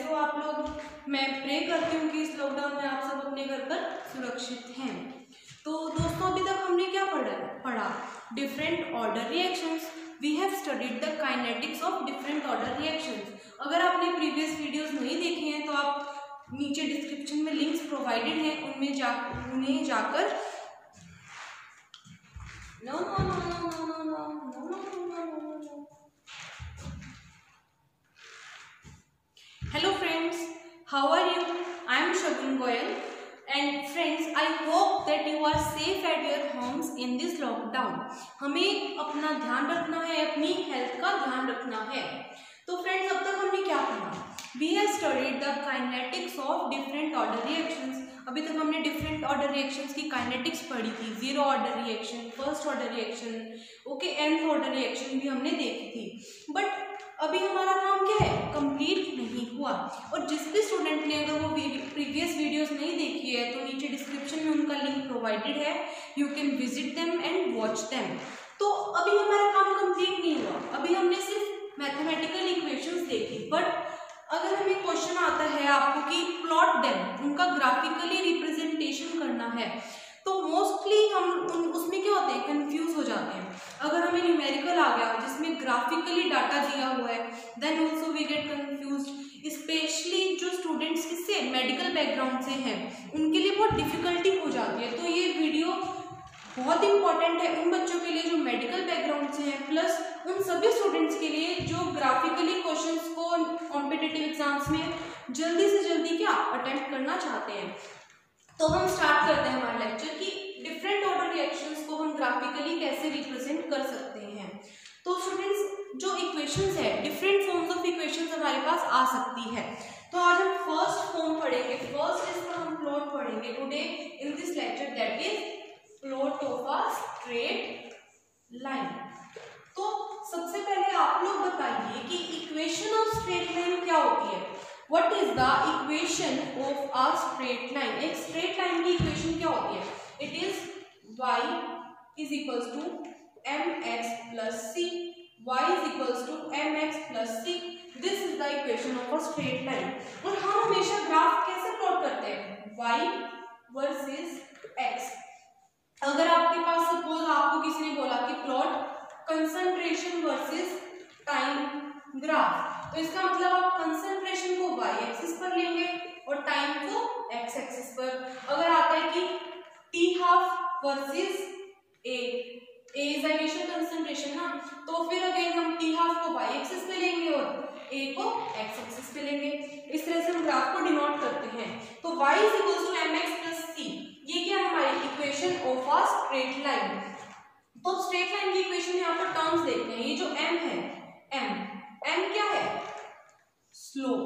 कैसे हो आप लोग? मैं प्रे करती हूँ कि इस लॉकडाउन में आप सब अपने घर पर सुरक्षित हैं। तो दोस्तों, अभी तक हमने क्या पढ़ा different order reactions. We have studied the kinetics of different order reactions. अगर आपने प्रीवियस वीडियोस नहीं देखे हैं तो आप नीचे डिस्क्रिप्शन में लिंक्स प्रोवाइडेड हैं, उन्हें जाकर Hello friends, how are you? I am Shagun Goyal and friends, I hope that you are safe at your homes in this lockdown. हमें अपना ध्यान रखना है, अपनी हेल्थ का ध्यान रखना है। तो फ्रेंड्स, अब तक हमने क्या पढ़ा? We have studied the kinetics of different order reactions. अभी तक हमने डिफरेंट ऑर्डर रिएक्शंस की काइनेटिक्स पढ़ी थी। Zero order reaction, first order reaction, okay, nth order reaction भी हमने देखी थी। बट अभी हमारा काम क्या है? कंप्लीट नहीं हुआ। और जिस भी स्टूडेंट ने अगर वो प्रीवियस वीडियोस नहीं देखी है तो नीचे डिस्क्रिप्शन में उनका लिंक प्रोवाइडेड है, you can visit them and watch them. तो अभी हमारा काम कंप्लीट नहीं हुआ, अभी हमने सिर्फ मैथमेटिकल इक्वेशंस देखी। बट अगर हमें क्वेश्चन आता है आपको कि प्लॉट देम, उनका ग्राफिकली रिप्रेजेंटेशन करना है, तो मोस्टली हम उसमें क्या होते हैं? कंफ्यूज हो जाते हैं। अगर हमें न्यूमेरिकल आ गया जिसमें ग्राफिकली डाटा दिया हुआ है, then also we get confused. Specially जो स्टूडेंट्स किससे मेडिकल बैकग्राउंड से हैं उनके लिए बहुत डिफिकल्टी हो जाती है। तो ये वीडियो बहुत इंपॉर्टेंट है उन बच्चों के लिए जो मेडिकल बैकग्राउंड से हैं, प्लस उन सभी स्टूडेंट्स के लिए जो ग्राफिकली क्वेश्चंस को कॉम्पिटिटिव एग्जाम्स में जल्दी से जल्दी क्या अटेम्प्ट करना चाहते हैं। तो हम स्टार्ट करते हैं हमारा लेक्चर कि डिफरेंट ऑर्डर रिएक्शंस को हम ग्राफिकली कैसे रिप्रेजेंट कर सकते हैं। तो स्टूडेंट्स, जो इक्वेशंस है, डिफरेंट फॉर्म्स ऑफ इक्वेशंस हमारे पास आ सकती है। तो आज हम फर्स्ट फॉर्म पढ़ेंगे। फर्स्ट इसका हम प्लॉट पढ़ेंगे today in this lecture, that is plot of a straight line. तो सबसे पहले आप लोग बताइए कि इक्वेशन ऑफ स्ट्रेट लाइन क्या होती है? What is the equation of a straight line? एक स्ट्रेट लाइन की इक्वेशन क्या होती है? It is y is equals to mx plus c. y is equals to mx plus c. This is the equation of a straight line. और हम हमेशा graph कैसे plot करते हैं? y versus x. अगर आपके पास सपोज आपको किसी ने बोला कि plot concentration versus time graph, तो इसका मतलब आप कंसंट्रेशन को y एक्सिस पर लेंगे और टाइम को x एक्सिस पर। अगर आता है कि t half versus a is initial concentration ना, तो फिर अगेन हम t हाफ को y एक्सिस पे लेंगे और a को x एक्सिस पे लेंगे। इस तरह से हम ग्राफ को डिनोट करते हैं। तो y is equals to mx plus c, ये क्या है? हमारी equation of a straight line. तो स्ट्रेट लाइन की इक्वेशन में यहाँ पर टर्म्स देखते हैं। ये जो m है, m क्या है? स्लोप।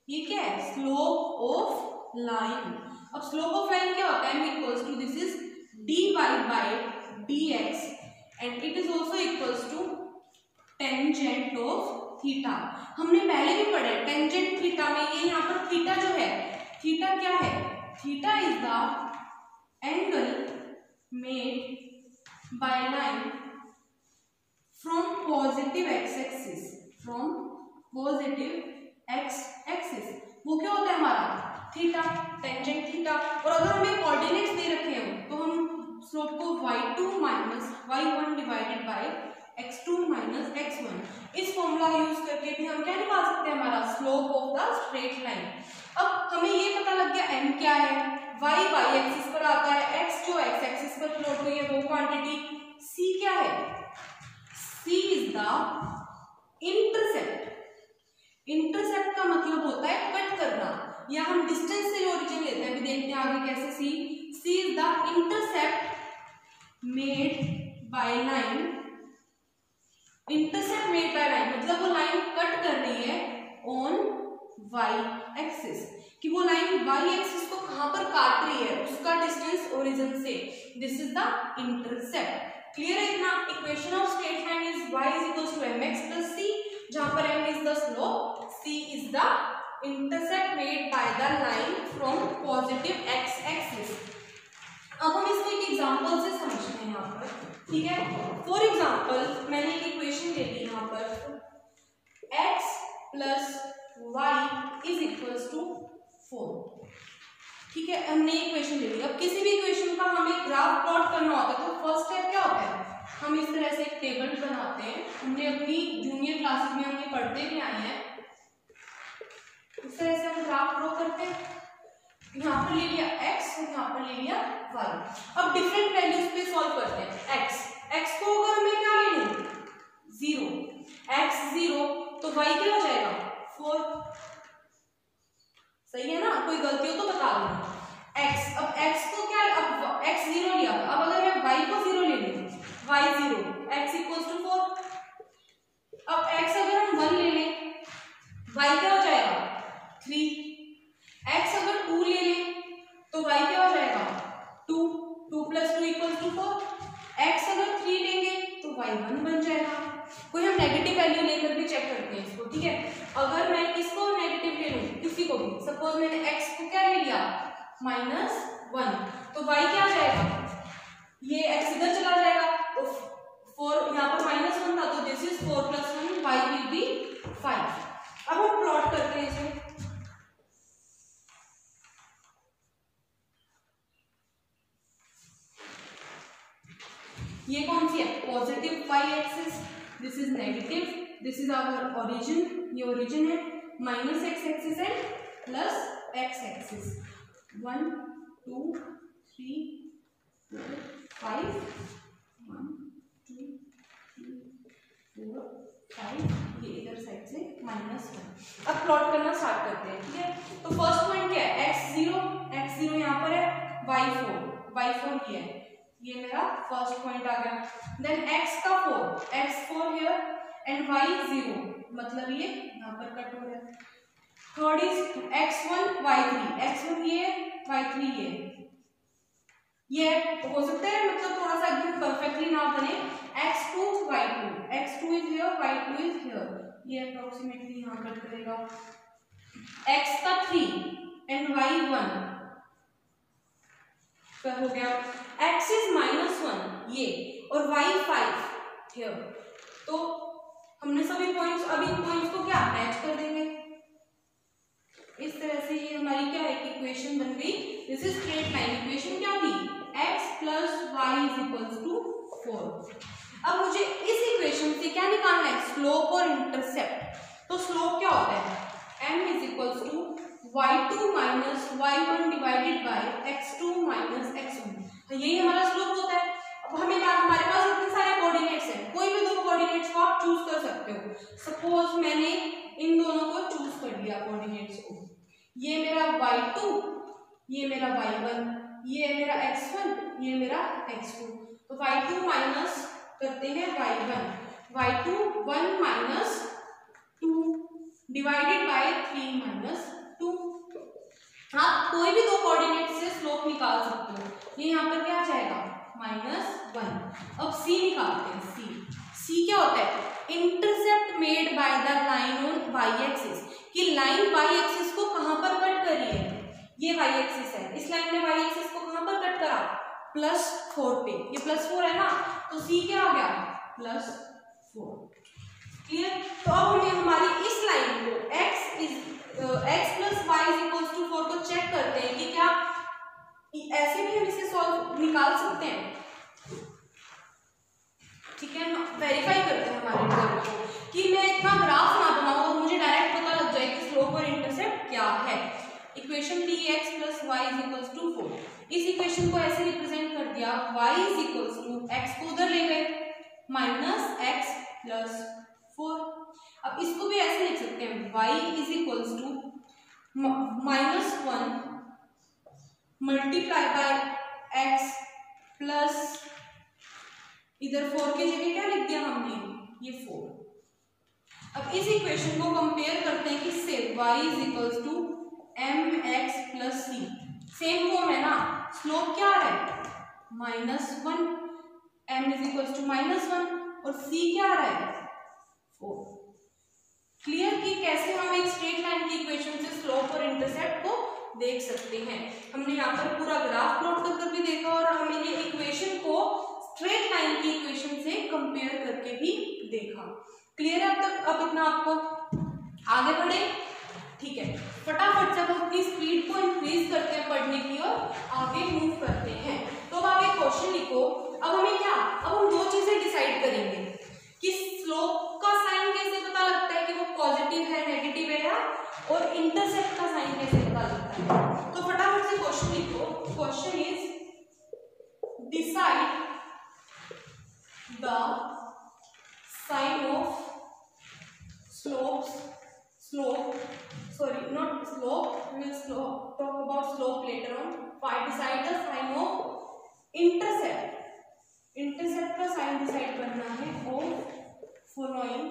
ये क्या है? Slope of line. अब स्लोप ऑफ लाइन क्या होता है? m equals to this is dy by dx and it is also equals to tangent of theta. हमने पहले भी पढ़ा है टेंजेंट थीटा में। ये यहाँ पर थीटा जो है, थीटा क्या है? Theta is the angle made by line from positive x axis, from positive x axis. वो क्या होता है हमारा? Theta, tangent theta. और अगर हमें कोऑर्डिनेट्स दे रखे हो तो हम स्लोप को y2 minus y1 divided by x2 minus x1, इस फॉर्मूला यूज करके भी हम क्या निकाल सकते हैं? हमारा slope of the straight line. अब हमें ये पता लग गया m क्या है, y एक्सिस पर आता है, x जो x एक्सिस पर प्लॉट हुई है वो क्वांटिटी, c क्या है? c is the intercept. Intercept का मतलब होता है कट करना, या हम डिस्टेंस से ओरिजिन लेते हैं। अभी देखते हैं आगे कैसे। c is the intercept made by line. Intercept made by line मतलब वो लाइन कट कर रही है ऑन y एक्सिस, कि वो लाइन y एक्सिस को कहां पर काट रही है, उसका डिस्टेंस ओरिजिन से। This is the intercept. Clear है इतना? Equation of straight line is y is equals to mx plus c, जहां पर m is the slope, c is the intercept made by the line from positive x axis. अब हम इसको एक example से समझते हैं यहाँ पर, ठीक है? फॉर एग्जांपल मैंने एक इक्वेशन ले ली यहाँ पर, x plus Y is equals to 4। ठीक है, हमने इक्वेशन ले ली। अब किसी भी इक्वेशन का हमें ग्राफ प्लॉट करना होता है तो फर्स्ट स्टेप क्या होता है, हम इस तरह से एक टेबल बनाते हैं। हमने अपनी जूनियर क्लासेस में हमने पढ़ते भी आए हैं, इस तरह से हम ग्राफ ड्रॉ करते हैं। यहाँ पर ले लिया x और यहाँ पर ले लिया y। अब डिफरेंट वैल्यूज पे सॉल्व करते हैं। x को अगर हमें क्या ले लूं 0, x 0 तो y क्या हो जाएगा 4। सही है ना, कोई गलती हो तो बता दो। x, अब x को क्या, अब x 0 लिया, अब अगर मैं y को 0 ले लूं, y 0 x इक्वल्स टू 4। अब x अगर हम 1 ले लें, y क्या हो जाएगा 3। x अगर 2 ले लें तो y क्या हो जाएगा 2, 2 प्लस 2 इक्वल्स टू 4। x अगर 3 लेंगे तो y 1 बन जाएगा। कोई हम नेगेटिव वैल्यू लेकर भी चेक करते हैं इसको। ठीक है, अगर मैं किसको नेगेटिव ले लूं, किसी को भी, सपोज मैंने x को क्या ले लिया -1, तो y क्या आ जाएगा, ये x इधर चला जाएगा तो 4 यहाँ पर -1 था तो this is 4 + 1 y will be 5। अब हम प्लॉट करते हैं इसे। ये कौन सी है, positive y axis, this is negative, this is our origin, ये ओरिजिन है, -x एक्सिस है प्लस x एक्सिस। 1 2 3 4 5, 1 2 3 4 5, ये इधर साइड से -1। अब प्लॉट करना स्टार्ट करते हैं। ठीक है, तो फर्स्ट पॉइंट क्या है, x0 यहाँ पर है, y4 ये है, ये मेरा फर्स्ट पॉइंट आ गया। देन x का 4, x4 हियर एंड y 0, मतलब ये यहाँ पर कट हो गया। Third is x1 y3, x1 ये y3 ये हो सकता है, मतलब थोड़ा सा एकदम परफेक्टली ना बने। x2 y2, x2 is here, y2 is here, ये अप्रोक्सीमेटली यहाँ कट करेगा। x का 3 एंड y1 हो गया, x इज -1 ये और y 5 हियर। तो हमने सभी पॉइंट्स, अभी पॉइंट्स को क्या मैच कर देंगे, इस तरह से ये हमारी क्या एक इक्वेशन बन गई। This is straight line equation. क्या थी, x + y = 4। अब मुझे इस इक्वेशन से क्या निकालना है, स्लोप और इंटरसेप्ट। तो स्लोप क्या होता है, m = y2 - y1 divided by x2 - x1, तो यही हमारा स्लोप होता है। अब हमें हमारे पास इतने सारे कोऑर्डिनेट्स हैं, कोई भी दो कोऑर्डिनेट्स को आप चूज कर सकते हो। सपोज मैंने इन दोनों को चूज कर लिया कोऑर्डिनेट्स को, ये मेरा y2, ये मेरा y1, ये मेरा x1, ये मेरा x2। तो y2 माइनस करते हैं y1, y2 1 - 2 डिवाइडेड बाय 3 - 2। आप कोई भी दो कोऑर्डिनेट से स्लोप निकाल सकते हो। ये यहाँ पर क्या आ जाएगा -1। अब c निकालते हैं। c क्या होता है, intercept made by the line on y axis, कि लाइन y एक्सिस को कहां पर कट कर रही है, ये y एक्सिस है, इस लाइन ने y एक्सिस को कहां पर कट करा, +4 पे, ये +4 है ना, तो c क्या आ गया +4। क्लियर। तो अब हमें हमारी इस लाइन को x + y = 4 को चेक करते हैं कि क्या ऐसे भी हम इसे सॉल्व निकाल सकते हैं। ठीक है, वेरीफाई करते हैं हमारे रिजल्ट को कि मैं इतना ग्राफ ना बनाऊं और मुझे डायरेक्ट पता लग जाए कि स्लोप और इंटरसेप्ट क्या है। इक्वेशन थी x + y = 4। इस इक्वेशन को ऐसे रिप्रेजेंट कर दिया, y = x को उधर ले गए -x + 4। अब इसको भी ऐसे लिख सकते हैं, y = -1 multiply by x plus इधर 4 की जगह क्या लिख दिया हमने, ये 4। अब इस इक्वेशन को कंपेयर करते हैं किससे, y = mx + c। Same form है ना, स्लोप क्या आ रहा है -1, m = -1 और c क्या आ रहा है 4। क्लियर कि कैसे हम एक स्ट्रेट लाइन की इक्वेशन से स्लोप और इंटरसेप्ट को देख सकते हैं। हमने यहाँ पर पूरा ग्राफ प्लॉट कर भी देखा और हमने ये इक्वेशन को स्ट्रेट लाइन की इक्वेशन से कंपेयर करके भी देखा। क्लियर है अब तक, अब इतना आपको। आगे बढ़े, ठीक है। फटाफट से हम अपनी स्पीड को इंक्रीज करते हैं पढ़ने की और आगे मूव करते हैं। तो अब आप एक क्वेश्चन लिखो। अब हमें क्या, अब हम दो चीजें डिसाइड करेंगे कि स्लोप का साइन कैसे पता लगता है कि वो पॉजिटिव है नेगेटिव है, या और इंटरसेप्ट का साइन कैसे पता लगता है। तो फटाफट से क्वेश्चन लिखो। Question is decide the sign of we will talk about slope later on. Decide the sign of intercept का साइन डिसाइड करना है of following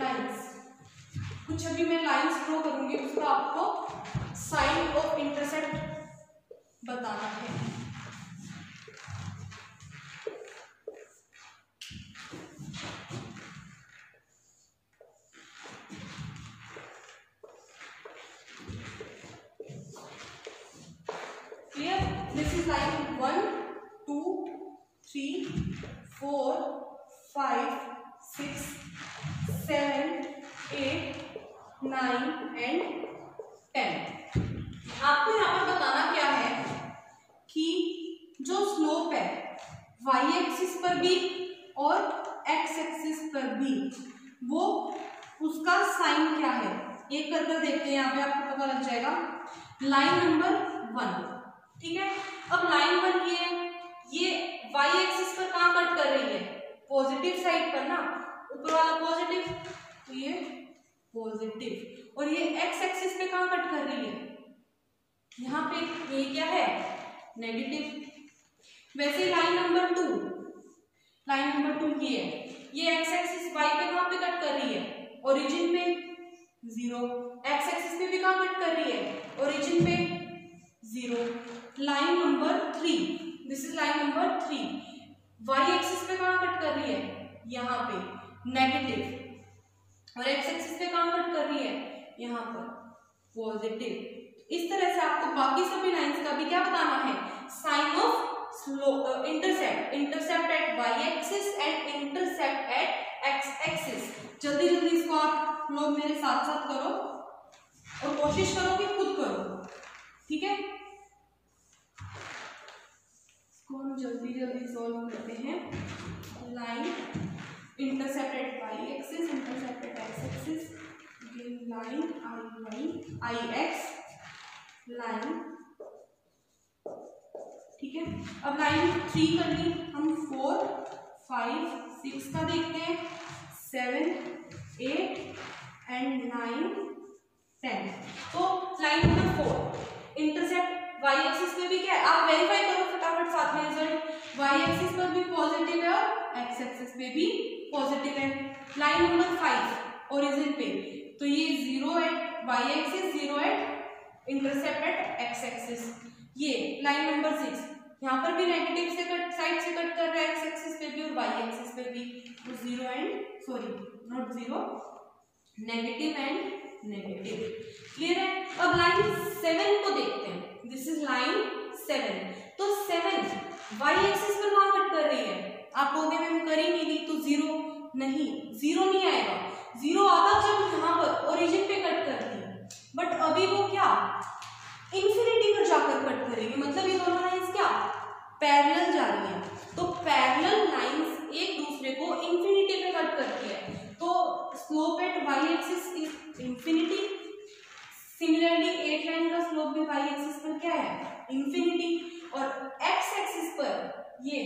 lines। कुछ अभी मैं लाइंस ड्रॉ करूंगी, उसका आपको साइन ऑफ इंटरसेप्ट बताना है। This is line 1, 2, 3, 4, 5, 6, 7, 8, 9 and 10। आपको यहाँ पर बताना क्या है कि जो स्लोप है y एक्सिस पर भी और x एक्सिस पर भी, वो उसका साइन क्या है एक कर कर देखते हैं। यहाँ पे आपको पता लग जाएगा। लाइन नंबर 1, ठीक है। अब लाइन 1 ये y एक्सिस पर कहाँ कट कर रही है, पॉजिटिव साइड पर ना, ऊपर वाला पॉजिटिव, तो ये पॉजिटिव, और ये x एक्सिस पे कहाँ कट कर रही है, यहाँ पे, ये क्या है, नेगेटिव। वैसे लाइन नंबर 2 ये है, ये x एक्सिस y पे कहाँ पे कट कर रही है, ओरिजिन पे 0, x एक्सिस पे भी कहाँ कट कर रही है, ओरिजिन पे 0। Line number 3, this is line number 3, y axis पे कहाँ कट कर रही है, यहाँ पे नेगेटिव, और x एक्सिस पे कहाँ कट कर रही है, यहाँ पर पॉजिटिव। इस तरह से आपको बाकी सभी लाइंस का भी क्या बताना है, sign of intercept at y axis and intercept at x axis. जल्दी जल्दी इसको आप लोग मेरे साथ साथ करो और कोशिश करो कि खुद करो, ठीक है। इसको हम जल्दी जल्दी सॉल्व करते हैं। Line intercept at y axis, intercept at x axis, line i x line, ठीक है। अब लाइन 3 कर ली हम, 4, 5, 6 का देखते हैं, 7, 8 एंड 9, 10। तो line number 4 intercept y axis पे भी क्या है, आप वेरीफाई करो फटाफट साथ में रिजल्ट, y एक्सिस पर भी पॉजिटिव है और x एक्सिस पे भी पॉजिटिव है। लाइन नंबर 5 ओरिजिन पे, तो ये 0 at y axis, 0 at intercept at x axis. ये लाइन नंबर 6 यहाँ पर भी नेगेटिव से कट, साइड से कट कर रहा है, x एक्सिस पे भी और y एक्सिस पे भी, तो 0 and sorry not 0, negative and negative. Clear है। अब लाइन 7 को देखते हैं, दिस इज लाइन 7। तो 7 y एक्सिस पर कहाँ कट कर रही है, आप कहोगे मैम कर ही नहीं रही, तो 0 नहीं आएगा, 0 आता जब यहाँ पर ओरिजिन पे कट करती है, बट अभी वो क्या इंफिनिटी पर जाकर कट करेगी, मतलब ये दोनों लाइंस क्या पैरेलल जा रही हैं। तो पैरेलल लाइंस एक दूसरे को इंफिनिटी पे कट करती है, तो slope eight y axis is infinity. Similarly 8 line का स्लोप भी y एक्सिस पर क्या है, इंफिनिटी, और x एक्सिस पर ये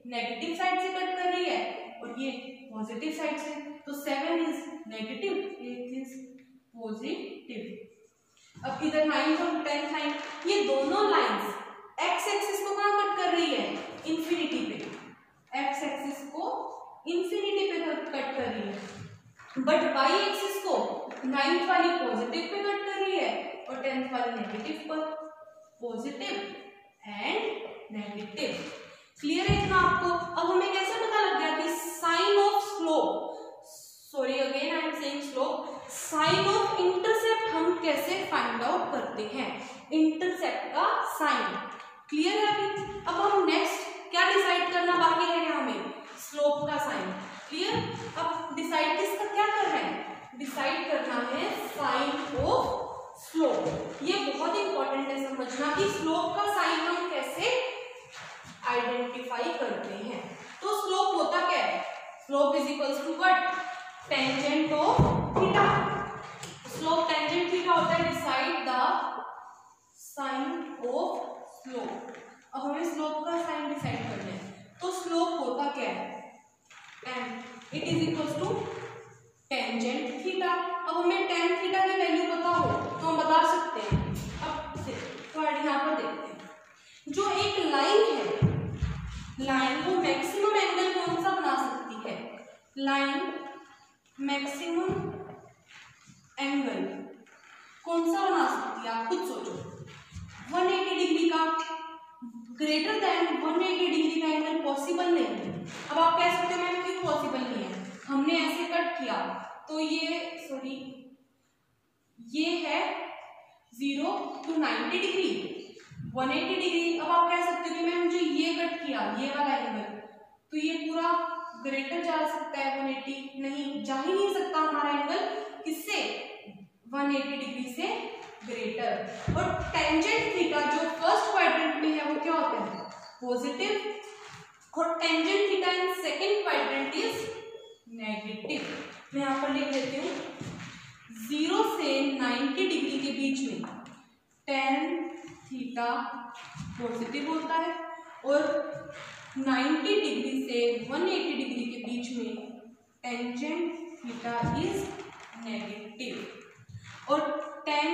नेगेटिव साइड से कट कर रही है और ये पॉजिटिव साइड से, तो 7 इज नेगेटिव, 8 इज पॉजिटिव। अब इधर 9th और 10th लाइन, ये दोनों लाइंस x एक्सिस को कहाँ कट कर रही है, इंफिनिटी पे, x एक्सिस को इंफिनिटी पे कट कर रही है, बट y एक्सिस को 9th वाली पॉजिटिव पे कट कर रही है और 10th वाली नेगेटिव पर, पॉजिटिव एंड नेगेटिव। क्लियर है इतना आपको। अब हमें कैसे पता लग गया कि sign of slope, sorry again I am saying slope, sign of intercept हम कैसे फाइंड आउट करते हैं, इंटरसेप्ट का साइन। क्लियर है अभी। अब हम नेक्स्ट क्या डिसाइड करना बाकी है हमें, स्लोप का साइन। क्लियर। अब डिसाइड किसका क्या कर रहे हैं, डिसाइड कर tangent of theta. Slope tangent theta होता है, decide the sign of slope. अब हमें स्लोप का साइन डिसाइड करना है, तो स्लोप होता क्या है, and it is equal to tangent theta. अब हमें टेन थीटा की वैल्यू पता हो तो हम बता सकते हैं। अब थोड़ा यहाँ पर देखते हैं, जो एक लाइन है, लाइन को मैक्सिमम एंगल कौन सा बना सकती है, लाइन मैक्सिमम एंगल कौन सा बना सकती है, आप खुद सोचो। 180 डिग्री का, ग्रेटर देन 180 डिग्री का एंगल पॉसिबल नहीं है। अब आप कह सकते हो मैम क्यों पॉसिबल नहीं है, हमने ऐसे कट किया तो ये सॉरी ये है 0 to 90 डिग्री, 180 डिग्री। अब आप कह सकते हो कि मैम जो ये कट किया ये वाला एंगल, तो ये पूरा ग्रेटर जा सकता है 180, नहीं जा ही नहीं सकता हमारा एंगल किससे, 180 डिग्री से ग्रेटर। और टेंजेंट थीटा जो फर्स्ट क्वाड्रेंट में है वो क्या होता है, पॉजिटिव, और tangent theta in second quadrant is negative. मैं यहाँ पर लिख देती हूँ, 0 से 90 डिग्री के बीच में टेन थीटा पॉजिटिव होता है, और 90 डिग्री से 180 डिग्री के बीच में टेंजेंट थीटा इज नेगेटिव। और टेन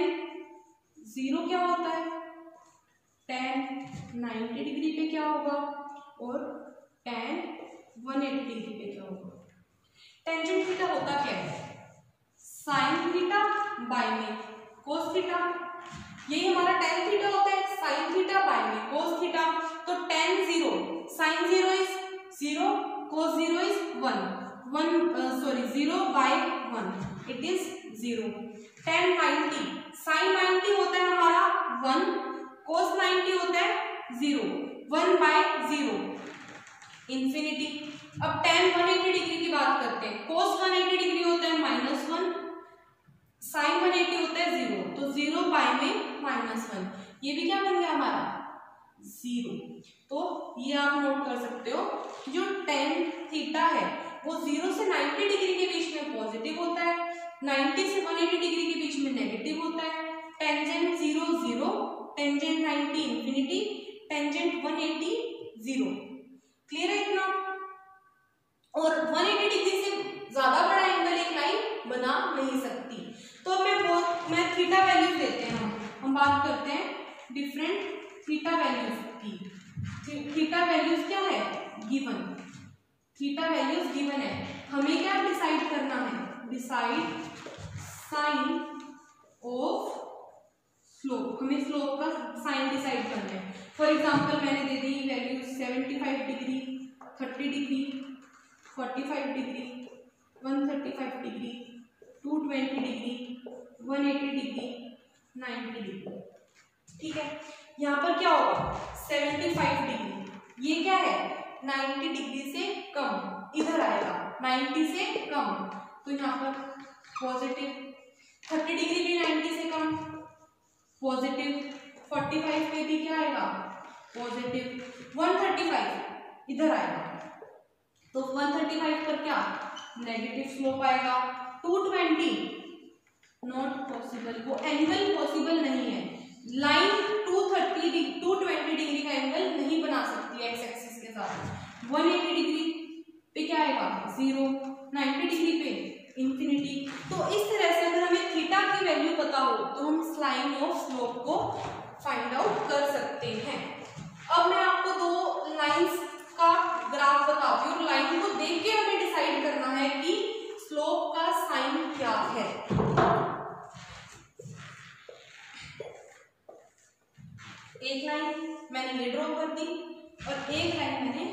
0 क्या होता है, टेन 90 डिग्री पे क्या होगा, और टेन 180 डिग्री पे क्या होगा। टेंजेंट थीटा होता क्या है, साइन थीटा बाय में कोस थीटा, यही हमारा टेन थीटा होता है, साइन थीटा बाय में कोस थीटा। तो tan 0, sine 0 is 0, cos 0 is 0 by 1 it is 0। Tan 90, sine 90 होता है हमारा 1, कोस 90 होता है 0, 1 बाय 0 इंफिनिटी। अब टेन 180 डिग्री की बात करते हैं, कोस 180 डिग्री होता है -1, साइन 180 होता है 0, तो 0 बाय में -1, ये भी क्या बन गया हमारा 0। तो ये आप नोट कर सकते हो, जो टेन थीटा है वो 0 से 90 डिग्री के बीच में पॉजिटिव होता है, 90 से 180 डिग्री के बीच में नेगेटिव होता है। Tangent 0 0, tangent 90 infinity, tangent 180 0। Clear है इतना। और 180 डिग्री से ज्यादा बड़ा एंगल एक लाइन बना नहीं सकती। तो मैं थीटा वैल्यूज देते हैं, हम बात करते हैं डिफरेंट थीटा वैल्यूज की। थीटा वैल्यूज क्या है, गिवन, थीटा वैल्यूज गिवन है। हमें क्या डिसाइड करना है, डिसाइड साइन ऑफ स्लोप, हमें स्लोप का साइन डिसाइड करना है। फॉर एग्जांपल मैंने दे दी value 75 degree, 30 degree, 45 degree, 135 degree, 220 degree, 180 degree, 90 degree. ठीक है, यहाँ पर क्या होगा 75 डिग्री, ये क्या है 90 डिग्री से कम, इधर आएगा 90 से कम, तो यहाँ पर पॉजिटिव। 30 डिग्री भी 90 से कम, पॉजिटिव। 45 पे भी क्या आएगा पॉजिटिव। 135 इधर आएगा, तो 135 पर क्या नेगेटिव स्लोप आएगा। 220 नॉट पॉसिबल, वो एंगल पॉसिबल नहीं है। लाइन 220 डिग्री का एंगल नहीं बना सकती एक्स एक्सिस के साथ। 180 डिग्री पे क्या आएगा 0, 90 डिग्री पे इंफिनिटी। तो इस तरह से अगर हमें थीटा की वैल्यू पता हो तो हम साइन ऑफ स्लोप को फाइंड आउट कर सकते हैं। अब मैं आपको दो लाइंस का ग्राफ बताती हूँ, लाइन को देख के हमें डिसाइड करना है कि स्लोप का साइन क्या है। एक लाइन मैंने ये ड्रॉ कर दी और एक लाइन मैंने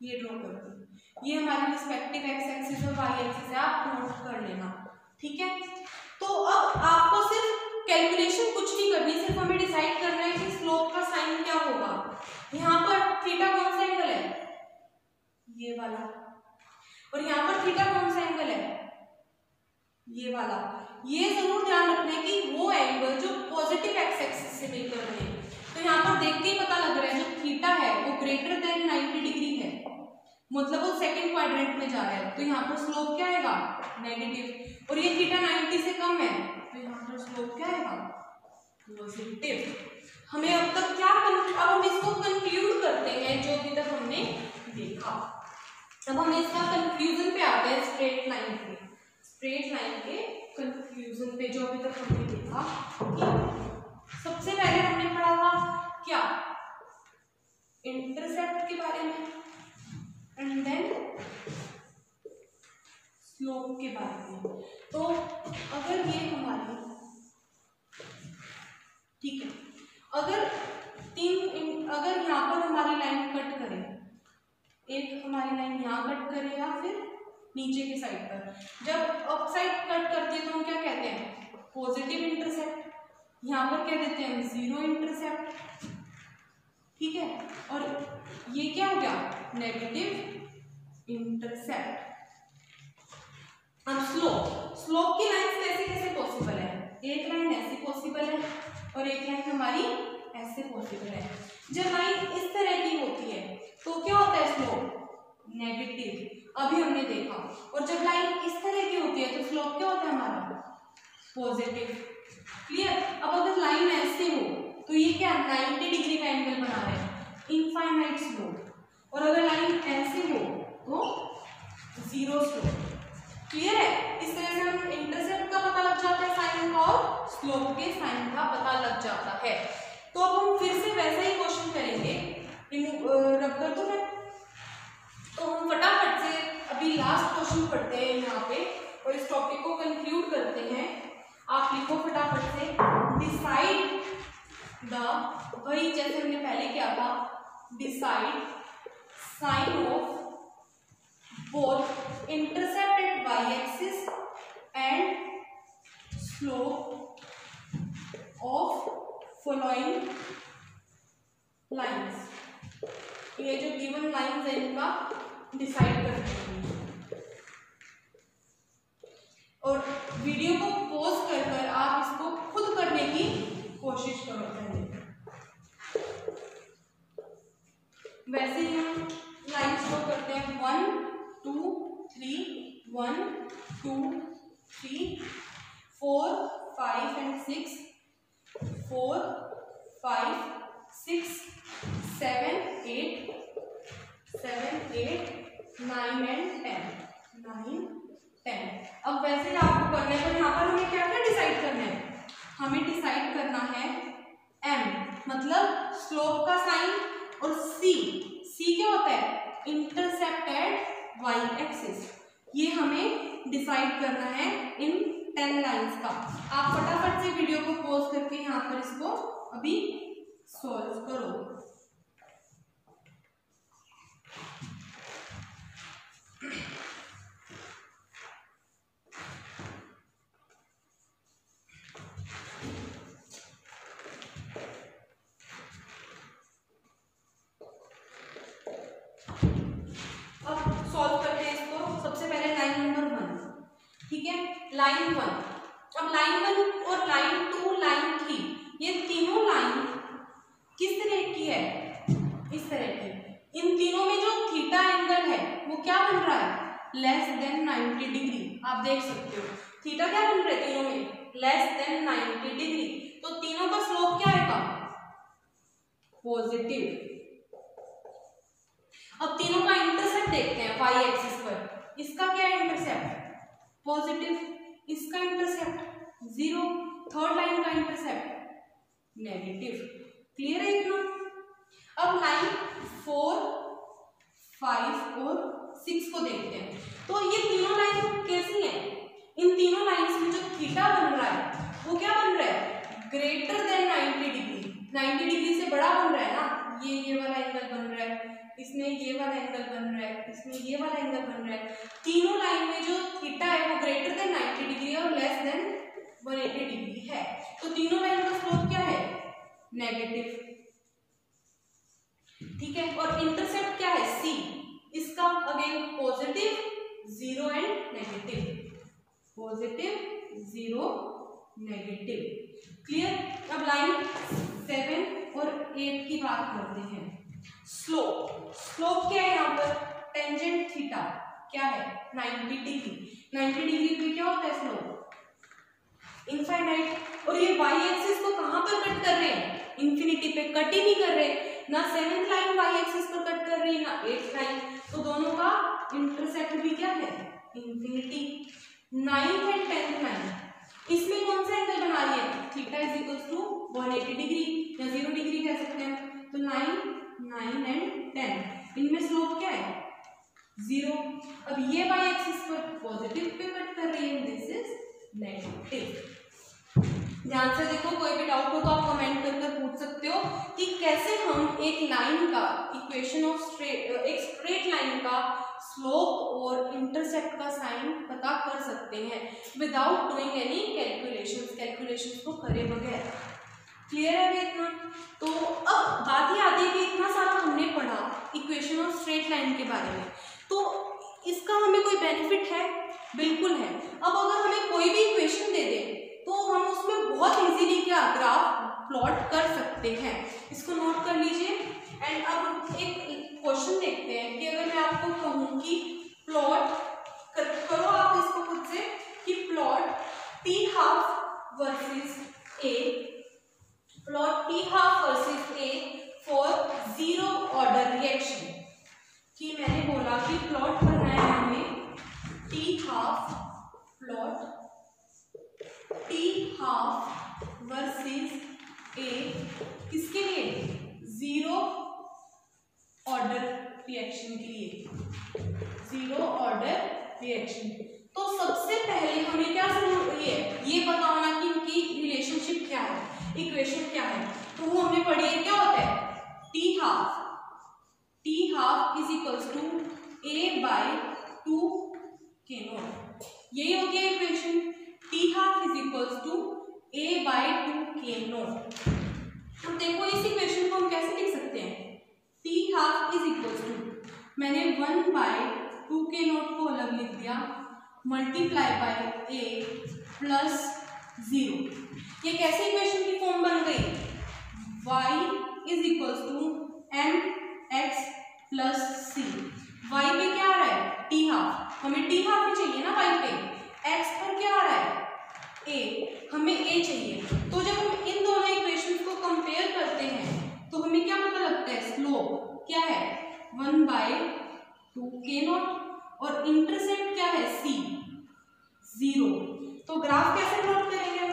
ये ड्रॉ कर दी। ये हमारी रिस्पेक्टिव एक्स एक्सिस और वाई एक्सिस है, आप नोट कर लेना। ठीक है, तो अब आपको सिर्फ कैलकुलेशन कुछ नहीं करनी, सिर्फ हमें डिसाइड करना है कि स्लोप का साइन क्या होगा। यहाँ पर थीटा कौन सा एंगल है, ये वाला, और यहाँ पर थीटा कौन सा एंगल है, ये वाला। ये जरूर ध्यान रखना है कि वो एंगल जो पॉजिटिव एक्स एक्सिस से मेजर रहे। तो यहाँ पर देख के ही पता लग रहा है जो थीटा है वो ग्रेटर देन 90 डिग्री है, मतलब वो सेकंड क्वाड्रेंट में जा रहा है, तो यहाँ पर स्लोप क्या आएगा, नेगेटिव। और ये थीटा 90 से कम है, तो यहाँ पर स्लोप क्या आएगा, पॉजिटिव। हमें अब तक क्या अब हम इसको कंक्लूड करते हैं जो अभी तक हमने देखा। अब हम इसका कंक्लूजन पे आते हैं, स्ट्रेट लाइन के कंक्लूजन पे जो अभी तक हमने देखा। सबसे पहले हमने पढ़ा था क्या, इंटरसेप्ट के बारे में, एंड देन स्लोप के बारे में। तो अगर ये हमारी, ठीक है, अगर यहाँ पर हमारी लाइन कट करे, एक हमारी लाइन यहाँ कट करेगा, फिर नीचे की साइड पर, जब अप साइड कट करती है तो हम क्या कहते हैं, पॉजिटिव इंटरसेप्ट। यहाँ पर क्या देते हैं, जीरो इंटरसेप्ट, ठीक है। और ये क्या हो गया, नेगेटिव इंटरसेप्ट। अब स्लोप की लाइन कैसे कैसे पॉसिबल है, एक लाइन ऐसे पॉसिबल है और एक लाइन हमारी ऐसे पॉसिबल है। जब लाइन इस तरह की होती है तो क्या होता है, स्लोप नेगेटिव, अभी हमने देखा। और जब लाइन इस तरह की होती है तो स्लोप क्या होता है हमारा, पॉजिटिव। क्लियर। अब अगर लाइन ऐसे हो तो ये क्या 90 डिग्री का एंगल बना रहे हैं, इनफाइनाइट स्लोप। और अगर लाइन ऐसे हो तो जीरो स्लोप। क्लियर है। इस तरह से हम इंटरसेप्ट का पता लग जाता है साइन का, और स्लोप के साइन का पता लग जाता है। तो अब हम फिर से वैसा ही क्वेश्चन करेंगे, रब कर दो मैं। तो हम फटाफट से अभी लास्ट क्वेश्चन पढ़ते हैं यहाँ पे और इस टॉपिक को कंक्लूड करते हैं। आप लिखो फटाफट से, डिसाइड द, वही जैसे हमने पहले किया था, decide sign of both intercept at y-axis and slope of following lines। ये जो given lines है इनका डिसाइड करते हैं। और वीडियो को पॉज कर आप इसको खुद करने की कोशिश करो पहले। वैसे ही हम लाइन्स ड्रॉ करते हैं, 1 2 3 1 2 3 4 5 and 6 4 5 6 7 8 9 and 10 अब वैसे ही आपको करना है, तो यहाँ पर हमें क्या क्या डिसाइड करना है, हमें डिसाइड करना है m मतलब स्लोप का साइन, और c क्या होता है, इंटरसेप्ट एट y एक्सिस। ये हमें डिसाइड करना है इन 10 लाइंस का। आप फटाफट से वीडियो को पॉज करके यहाँ पर इसको अभी सॉल्व करो। लाइन 1, अब लाइन 1 और लाइन 2 लाइन 3 ये तीनों लाइन किस तरह की है, इस तरह की। इन तीनों में जो थीटा एंगल है वो क्या बन रहा है, लेस देन 90 डिग्री। आप देख सकते हो थीटा क्या बन रहा है तीनों में, लेस देन 90 डिग्री। तो तीनों का स्लोप क्या आएगा, पॉजिटिव। अब तीनों का इंटरसेप्ट देखते हैं y एक्सिस पर। इसका क्या है इंटरसेप्ट, पॉजिटिव। इसका इंटरसेप्ट 0, थर्ड लाइन का इंटरसेप्ट नेगेटिव। क्लियर है इतना। अब लाइन 4 5 और 6 को देखते हैं। तो ये तीनों लाइन कैसी हैं, इन तीनों लाइंस में जो थीटा बन रहा है वो क्या बन रहा है, ग्रेटर देन 90 डिग्री। 90 डिग्री से बड़ा बन रहा है ना, ये वाला एंगल बन रहा है, इसमें ये वाला एंगल बन रहा है, इसमें ये वाला एंगल बन रहा है। तीनों लाइन में जो थीटा है वो ग्रेटर देन 90 डिग्री और लेस देन 180 डिग्री है। तो तीनों लाइन का स्लोप क्या है, नेगेटिव। ठीक है। और इंटरसेप्ट क्या है, c। इसका again positive, 0 and negative, positive 0 negative. Clear. अब लाइन 7 और 8 की बात करते हैं। स्लोप क्या है यहाँ पर, टेंजेंट थीटा क्या है 90 डिग्री। 90 डिग्री पे क्या होता है स्लोप इनफाइनाइट। और ये वाई एक्सिस को कहां पर कट कर रहे हैं इंफिनिटी पे, कट ही नहीं कर रहे, ना 7th लाइन वाई एक्सिस पर कट कर रही है ना 8th लाइन, तो दोनों का इंटरसेक्ट भी क्या है infinity. 9th and 10th line इसमें कौन सा एंगल बना रही है theta is equals to 180 degree या 0 डिग्री कह सकते हैं। तो 9 एंड 10 इनमें स्लोप क्या है 0। अब ये वाई एक्सिस पर पॉजिटिव पे कट कर रही है, दिस इज नेगेटिव। ध्यान से देखो, कोई भी डाउट हो तो आप कमेंट कर पूछ सकते हो कि कैसे हम एक लाइन का इक्वेशन ऑफ एक स्ट्रेट लाइन का स्लोप और इंटरसेप्ट का साइन पता कर सकते हैं विदाउट डूइंग एनी कैलकुलेशंस को करे बगैर। क्लियर है वे इतना? तो अब बात ही आती है कि इतना सारा हमने पढ़ा इक्वेशन ऑफ स्ट्रेट लाइन के बारे में, तो इसका हमें कोई बेनिफिट है? बिल्कुल है। अब अगर हमें कोई भी इक्वेशन दे दे तो हम उसमें बहुत इजीली क्या ग्राफ प्लॉट कर सकते हैं, इसको नोट कर लीजिए। एंड अब एक क्वेश्चन देखते हैं कि अगर मैं आपको कहूं कि प्लॉट करो आप इसको खुद से कि plot t half versus a, plot t half versus a for 0 order reaction. कि मैंने बोला कि प्लॉट करना है हमें t half, plot t half versus a किसके लिए 0 ऑर्डर रिएक्शन के लिए, 0 ऑर्डर रिएक्शन। तो सबसे पहले हमें क्या जरूरी है ये पता होना कि इनकी रिलेशनशिप क्या है, इक्वेशन क्या है। तो वो हमने पढ़ी है, क्या होता है t half is equals to a by 2 k naught, यही होती है equation. t half is equals to a by 2 k naught. अब देखो इस इक्वेशन को हम कैसे लिख सकते हैं, t half is equals to, मैंने 1 बाय 2 k नॉट को अलग लिख दिया, मल्टीप्लाई बाय a प्लस 0। ये कैसे इक्वेशन की फॉर्म बन गई, y is equals to mx plus c। y पे क्या आ रहा है t हाफ, हमें t हाफ ही चाहिए ना y पे, x पर क्या आ रहा है a, हमें a चाहिए। तो जब हम इन दोनों इक्वेशंस को कंपेयर करते हैं तो हमें क्या पता लगता है, स्लोप क्या है 1 बाय 2 k नॉट और इंटरसेप्ट क्या है c 0। तो ग्राफ कैसे प्लॉट करेंगे हम,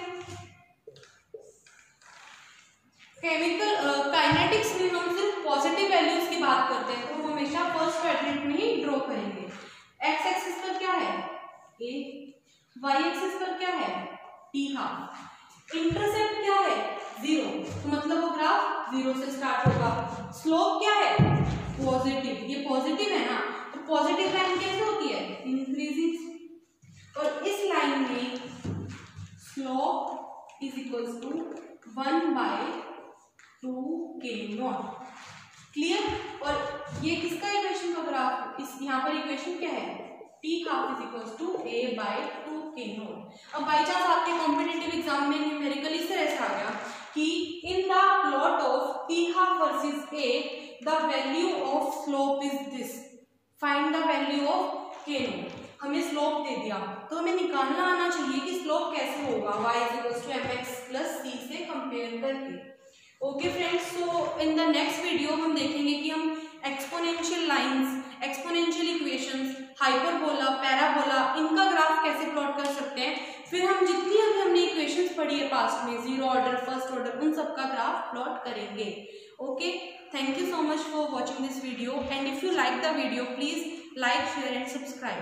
काइनेटिक्स में हम सिर्फ पॉजिटिव वैल्यूज की बात करते हैं, तो हमेशा फर्स्ट क्वाड्रेंट में ही ड्रॉ करेंगे। एक्स एक्सिस पर क्या है a, वाई एक्सिस पर क्या है t हाफ, इंटरसेप्ट क्या है 0, तो मतलब वो ग्राफ 0 से स्टार्ट होगा। स्लोप क्या है पॉजिटिव, ये पॉजिटिव है ना, तो पॉजिटिव लाइन कैसे होती है इंक्रीजिंग, और इस लाइन में slope is equals to 1 by 2 k naught. Clear? और ये किसका इक्वेशन का ग्राफ, इस यहाँ पर इक्वेशन क्या है t half is equals to a by 2 k naught. अब बाई चांस आपके कॉम्पिटिटिव एग्जाम में न्यूमेरिकल इस तरह से आ गया कि in the plot of t half versus a the value of slope is this, find the value of k naught. हमें स्लोप दे दिया तो हमें निकालना आना चाहिए कि स्लोप कैसे होगा y is equals to mx plus c से कंपेयर करके। Okay friends, so in the next video हम देखेंगे कि हम exponential lines, exponential equations, hyperbola, parabola, इनका ग्राफ कैसे प्लॉट कर सकते हैं। फिर हम जितनी अभी हमने इक्वेशंस पढ़ी है पास्ट में, 0 ऑर्डर, फर्स्ट ऑर्डर, उन सबका ग्राफ प्लॉट करेंगे। Okay, thank you so much for watching this video, and if you like the video please like, share and subscribe.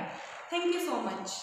Thank you so much.